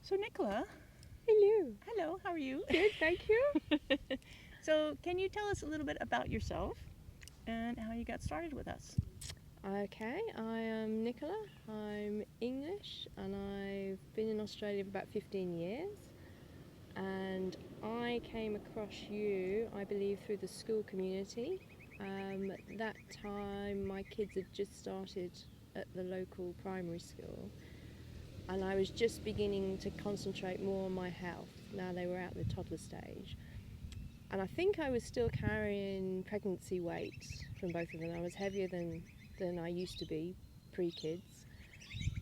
So Nicola, Hello. hello, how are you? Good, thank you. So can you tell us a little bit about yourself and how you got started with us? Okay, I am Nicola. I'm English and I've been in Australia for about 15 years. And I came across you, I believe, through the school community. At that time, my kids had just started at the local primary school. And I was just beginning to concentrate more on my health. Now they were at the toddler stage. And I think I was still carrying pregnancy weight from both of them. I was heavier than I used to be pre-kids.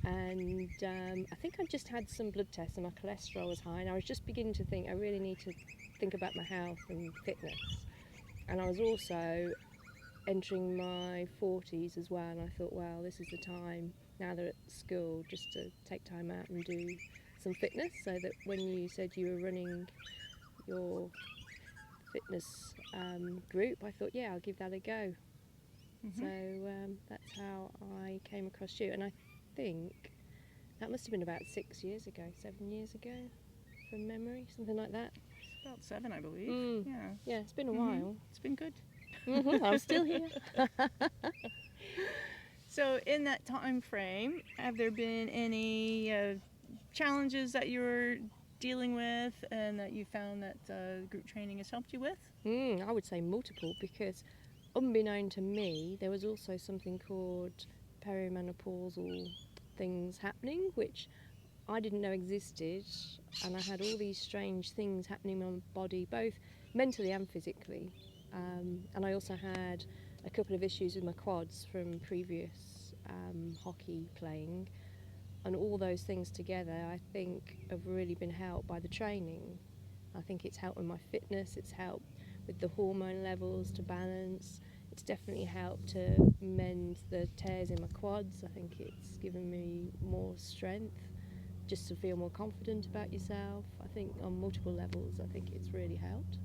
And I think I just had some blood tests and my cholesterol was high. And I was just beginning to think I really need to think about my health and fitness. And I was also entering my 40s as well. And I thought, well, this is the time, now they're at school, just to take time out and do some fitness. So that when you said you were running your fitness group, I thought, yeah, I'll give that a go. Mm-hmm. So that's how I came across you. And I think that must have been about 6 years ago, 7 years ago, from memory, something like that. It's about 7, I believe. Yeah, it's been a while. It's been good. I'm still here. So in that time frame, have there been any challenges that you're dealing with and that you found that group training has helped you with? I would say multiple, because unbeknown to me, there was also something called perimenopausal things happening, which I didn't know existed, and I had all these strange things happening in my body, both mentally and physically. And I also had a couple of issues with my quads from previous hockey playing, and all those things together I think have really been helped by the training. I think it's helped with my fitness, it's helped with the hormone levels to balance, it's definitely helped to mend the tears in my quads. I think it's given me more strength, just to feel more confident about yourself. I think on multiple levels I think it's really helped.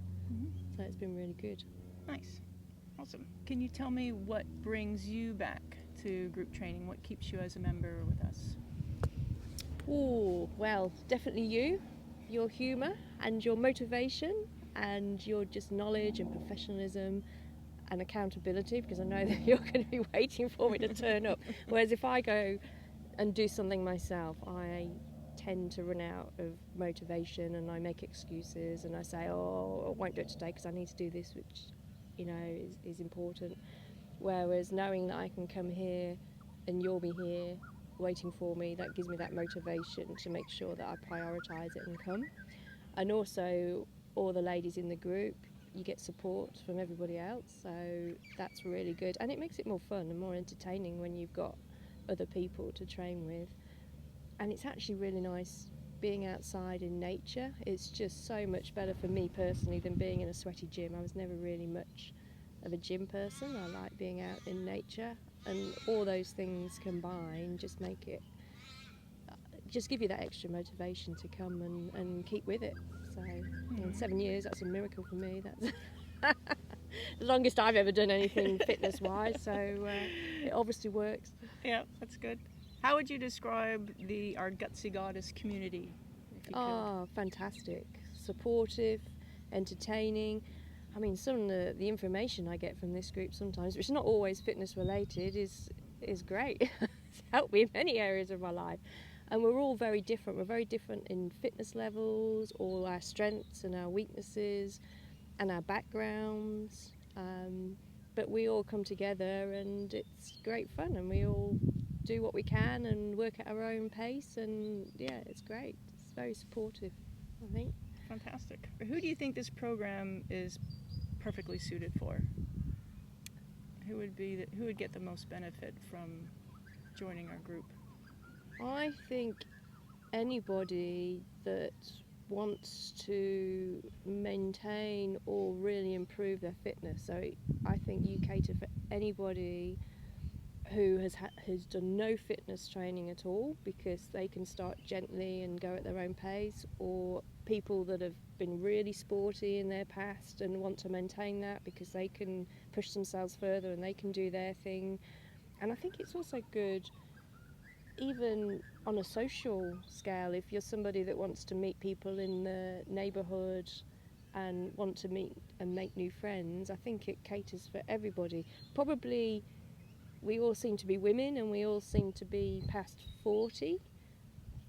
So it's been really good. Nice. Awesome. Can you tell me what brings you back to group training? What keeps you as a member with us? Well, definitely your humour and your motivation and your just knowledge and professionalism and accountability, because I know that you're going to be waiting for me to turn up. Whereas if I go and do something myself, I tend to run out of motivation and I make excuses and I say, oh, I won't do it today because I need to do this, which, you know, is important. Whereas knowing that I can come here and you'll be here waiting for me, that gives me that motivation to make sure that I prioritise it and come. And also all the ladies in the group, you get support from everybody else, so that's really good, and it makes it more fun and more entertaining when you've got other people to train with. And it's actually really nice being outside in nature. It's just so much better for me personally than being in a sweaty gym. I was never really much of a gym person. I like being out in nature, and all those things combined just make it, just give you that extra motivation to come and keep with it. So in 7 years, that's a miracle for me. That's the longest I've ever done anything fitness wise, so it obviously works. Yeah, that's good. How would you describe our Gutsy Goddess community? Fantastic, supportive, entertaining. I mean, some of the information I get from this group sometimes, which is not always fitness related, is great. It's helped me in many areas of my life. And we're all very different. We're very different in fitness levels, all our strengths and our weaknesses and our backgrounds. But we all come together and it's great fun, and we all do what we can and work at our own pace, and yeah, it's great. It's very supportive, I think. Fantastic. Who do you think this program is perfectly suited for? Who would get the most benefit from joining our group? I think anybody that wants to maintain or really improve their fitness. So I think you cater for anybody who has done no fitness training at all, because they can start gently and go at their own pace, or people that have been really sporty in their past and want to maintain that because they can push themselves further and they can do their thing. And I think it's also good even on a social scale, if you're somebody that wants to meet people in the neighbourhood and want to meet and make new friends, I think it caters for everybody. Probably we all seem to be women and we all seem to be past 40,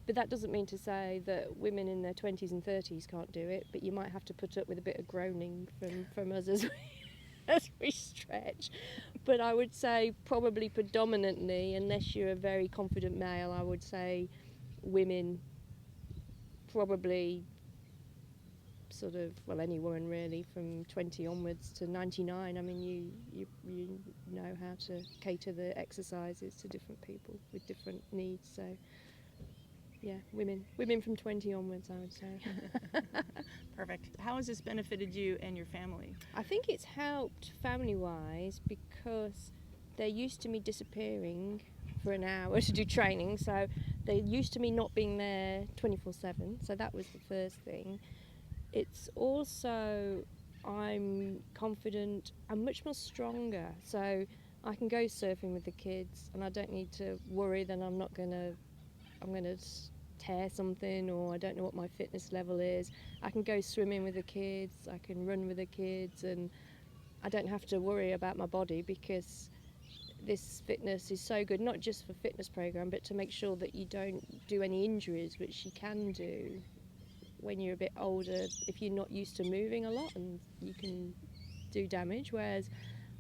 but that doesn't mean to say that women in their 20s and 30s can't do it, but you might have to put up with a bit of groaning from us as we stretch. But I would say probably predominantly, unless you're a very confident male, I would say women, probably sort of, well, any woman really, from 20 onwards to 99. I mean, you know how to cater the exercises to different people with different needs. So, yeah, women from 20 onwards, I would say. Perfect. How has this benefited you and your family? I think it's helped family-wise because they're used to me disappearing for an hour to do training, so they're used to me not being there 24/7, so that was the first thing. It's also, I'm confident, I'm much more stronger, so I can go surfing with the kids and I don't need to worry that I'm going to tear something, or I don't know what my fitness level is. I can go swimming with the kids, I can run with the kids, and I don't have to worry about my body, because this fitness is so good, not just for fitness program, but to make sure that you don't do any injuries, which you can do when you're a bit older if you're not used to moving a lot, and you can do damage. Whereas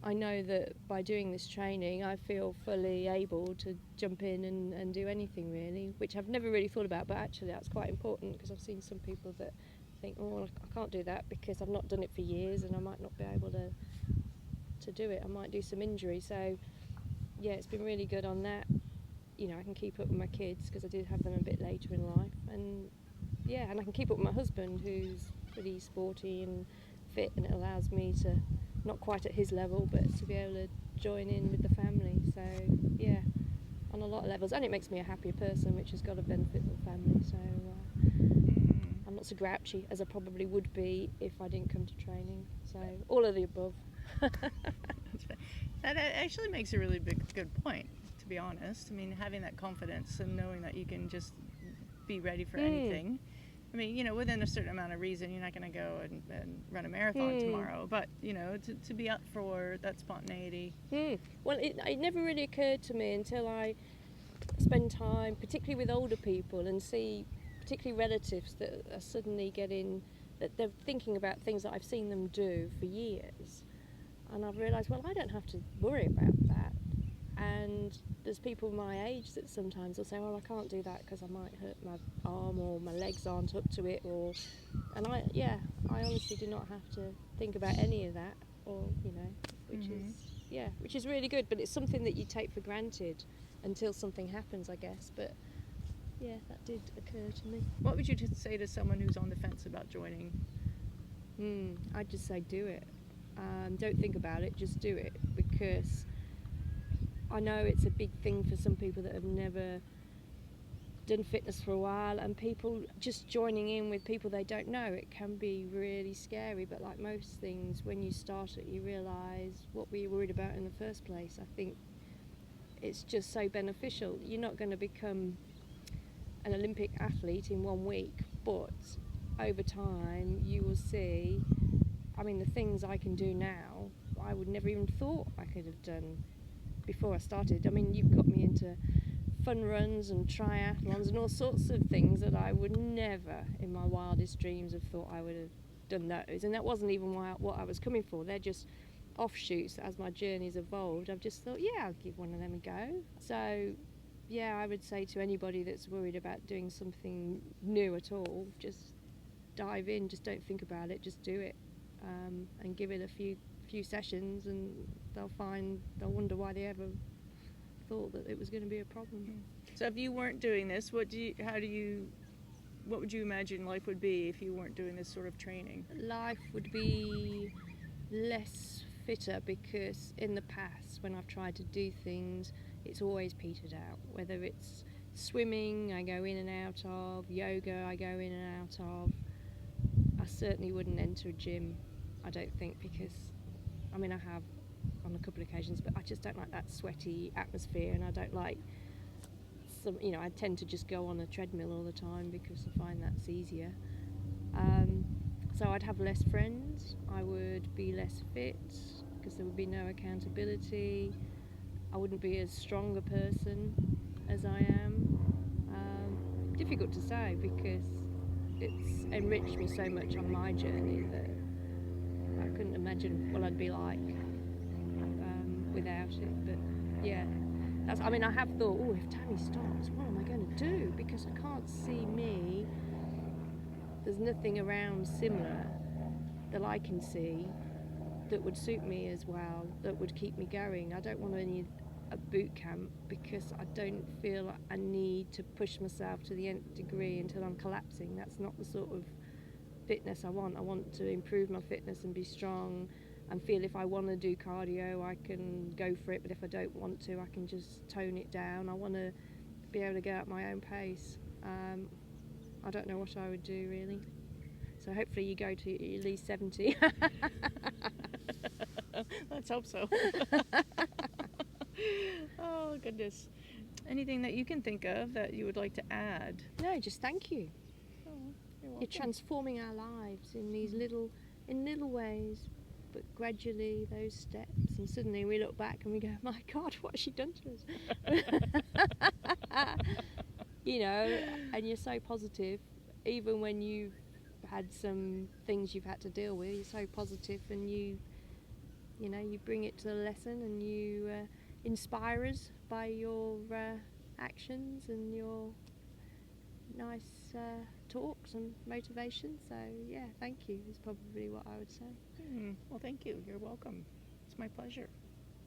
I know that by doing this training I feel fully able to jump in and do anything really, which I've never really thought about, but actually that's quite important, because I've seen some people that think, oh, I can't do that because I've not done it for years and I might not be able to do it, I might do some injury. So yeah, it's been really good on that. You know, I can keep up with my kids because I did have them a bit later in life, and yeah, and I can keep up with my husband, who's pretty sporty and fit, and it allows me to, not quite at his level, but to be able to join in with the family. So yeah, on a lot of levels, and it makes me a happier person, which has got a benefit for the family. So I'm not so grouchy as I probably would be if I didn't come to training. So all of the above. That actually makes a really good point, to be honest. I mean, having that confidence and knowing that you can just be ready for anything. I mean, you know, within a certain amount of reason, you're not going to go and run a marathon tomorrow, but, you know, to be up for that spontaneity. Well, it never really occurred to me until I spend time, particularly with older people, and see particularly relatives that are suddenly that they're thinking about things that I've seen them do for years. And I've realised, well, I don't have to worry about that. And there's people my age that sometimes will say, well, I can't do that because I might hurt my arm, or my legs aren't up to it, and I honestly do not have to think about any of that, or, you know, which is really good. But it's something that you take for granted until something happens, I guess. But yeah, that did occur to me. What would you say to someone who's on the fence about joining? I'd just say do it. Don't think about it, just do it, because I know it's a big thing for some people that have never done fitness for a while, and people just joining in with people they don't know, it can be really scary. But like most things, when you start it, you realise what were you worried about in the first place. I think it's just so beneficial. You're not going to become an Olympic athlete in 1 week, but over time you will see, I mean, the things I can do now, I would never even thought I could have done before I started. I mean, you've got me into fun runs and triathlons and all sorts of things that I would never in my wildest dreams have thought I would have done those. And that wasn't even what I was coming for. They're just offshoots. As my journey's evolved, I've just thought, yeah, I'll give one of them a go. So yeah, I would say to anybody that's worried about doing something new at all, just dive in, just don't think about it, just do it. And give it a few sessions, and they'll wonder why they ever thought that it was going to be a problem. So if you weren't doing this, what would you imagine life would be if you weren't doing this sort of training? Life would be less fitter, because in the past when I've tried to do things, it's always petered out. Whether it's swimming I go in and out of, yoga I go in and out of, I certainly wouldn't enter a gym, I don't think, because I mean I have on a couple of occasions, but I just don't like that sweaty atmosphere, and I don't like I tend to just go on a treadmill all the time because I find that's easier. So I'd have less friends, I would be less fit because there would be no accountability, I wouldn't be as strong a person as I am. Difficult to say because it's enriched me so much on my journey that I couldn't imagine what I'd be like without it. But yeah, I have thought, oh, if Tammy stops, what am I going to do? Because I can't see me. There's nothing around similar that I can see that would suit me as well, that would keep me going. I don't want a boot camp because I don't feel I need to push myself to the nth degree until I'm collapsing. That's not the sort of fitness I want. I want to improve my fitness and be strong and feel if I want to do cardio I can go for it, but if I don't want to I can just tone it down. I want to be able to go at my own pace. I don't know what I would do really. So hopefully you go to at least 70. Let's hope so. Oh, goodness. Anything that you can think of that you would like to add? No, just thank you. Oh, you're welcome. You're transforming our lives in these little ways, but gradually those steps, and suddenly we look back and we go, my God, what has she done to us? And you're so positive, even when you've had some things you've had to deal with, you're so positive and you bring it to the lesson and you inspire us by your actions and your nice talks and motivation. So yeah, thank you is probably what I would say. Well, thank you. You're welcome. It's my pleasure.